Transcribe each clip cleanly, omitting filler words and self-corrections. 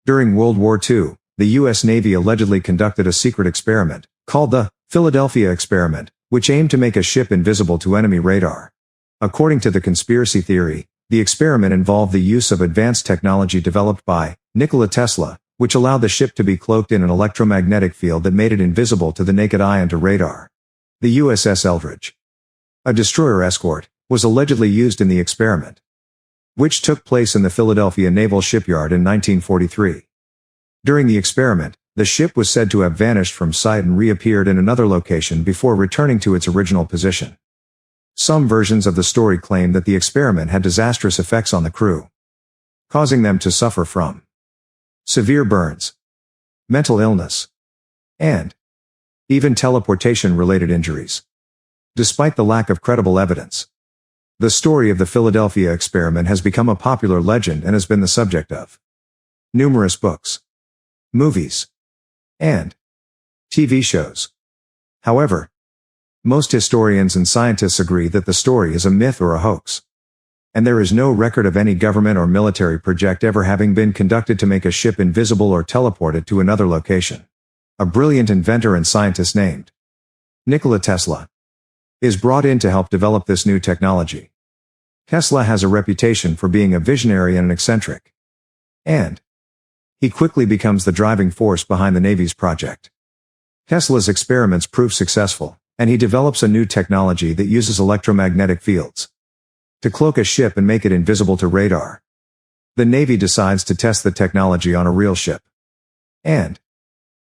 During World War II, the U.S. Navy allegedly conducted a secret experiment, called the Philadelphia Experiment, which aimed to make a ship invisible to enemy radar. According to the conspiracy theory, the experiment involved the use of advanced technology developed by Nikola Tesla, which allowed the ship to be cloaked in an electromagnetic field that made it invisible to the naked eye and to radar. The USS Eldridge, a destroyer escort, was allegedly used in the experiment, which took place in the Philadelphia Naval Shipyard in 1943. During the experiment, the ship was said to have vanished from sight and reappeared in another location before returning to its original position. Some versions of the story claim that the experiment had disastrous effects on the crew, causing them to suffer from severe burns, mental illness, and even teleportation-related injuries. Despite the lack of credible evidence, the story of the Philadelphia experiment has become a popular legend and has been the subject of numerous books, movies, and TV shows. However, most historians and scientists agree that the story is a myth or a hoax, and there is no record of any government or military project ever having been conducted to make a ship invisible or teleport it to another location. A brilliant inventor and scientist named Nikola Tesla is brought in to help develop this new technology. Tesla has a reputation for being a visionary and an eccentric, and he quickly becomes the driving force behind the Navy's project. Tesla's experiments prove successful, and he develops a new technology that uses electromagnetic fields to cloak a ship and make it invisible to radar. The Navy decides to test the technology on a real ship, and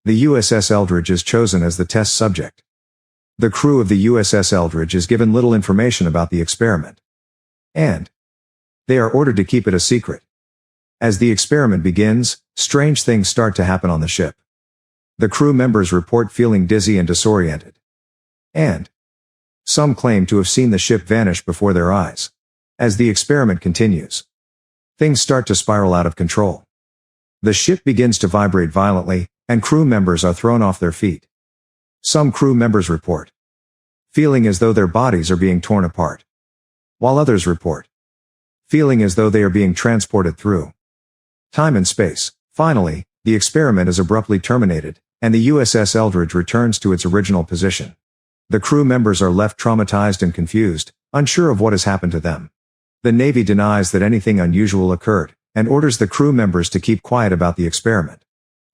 the USS Eldridge is chosen as the test subject. The crew of the USS Eldridge is given little information about the experiment, and they are ordered to keep it a secret. As the experiment begins, strange things start to happen on the ship. The crew members report feeling dizzy and disoriented, and some claim to have seen the ship vanish before their eyes. As the experiment continues, things start to spiral out of control. The ship begins to vibrate violently, and crew members are thrown off their feet. Some crew members report feeling as though their bodies are being torn apart, while others report feeling as though they are being transported through time and space. Finally, the experiment is abruptly terminated, and the USS Eldridge returns to its original position. The crew members are left traumatized and confused, unsure of what has happened to them. The Navy denies that anything unusual occurred, and orders the crew members to keep quiet about the experiment.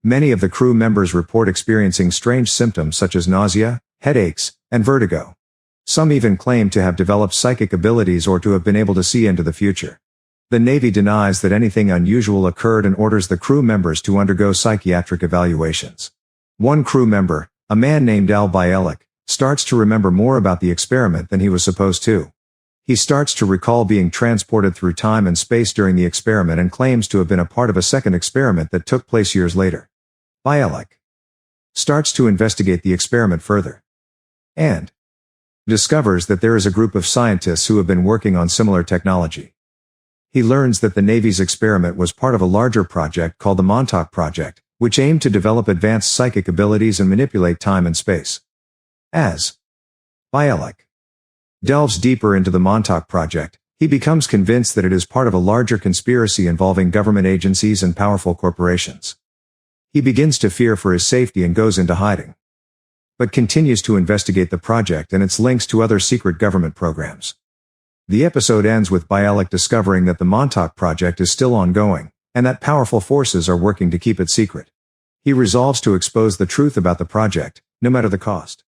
Many of the crew members report experiencing strange symptoms such as nausea, headaches, and vertigo. Some even claim to have developed psychic abilities or to have been able to see into the future. The Navy denies that anything unusual occurred and orders the crew members to undergo psychiatric evaluations. One crew member, a man named Al Bialik, starts to remember more about the experiment than he was supposed to. He starts to recall being transported through time and space during the experiment and claims to have been a part of a second experiment that took place years later. Bialik starts to investigate the experiment further, and discovers that there is a group of scientists who have been working on similar technology. He learns that the Navy's experiment was part of a larger project called the Montauk Project, which aimed to develop advanced psychic abilities and manipulate time and space. As Bialik delves deeper into the Montauk Project, he becomes convinced that it is part of a larger conspiracy involving government agencies and powerful corporations. He begins to fear for his safety and goes into hiding, but continues to investigate the project and its links to other secret government programs. The episode ends with Bialik discovering that the Montauk Project is still ongoing, and that powerful forces are working to keep it secret. He resolves to expose the truth about the project, no matter the cost.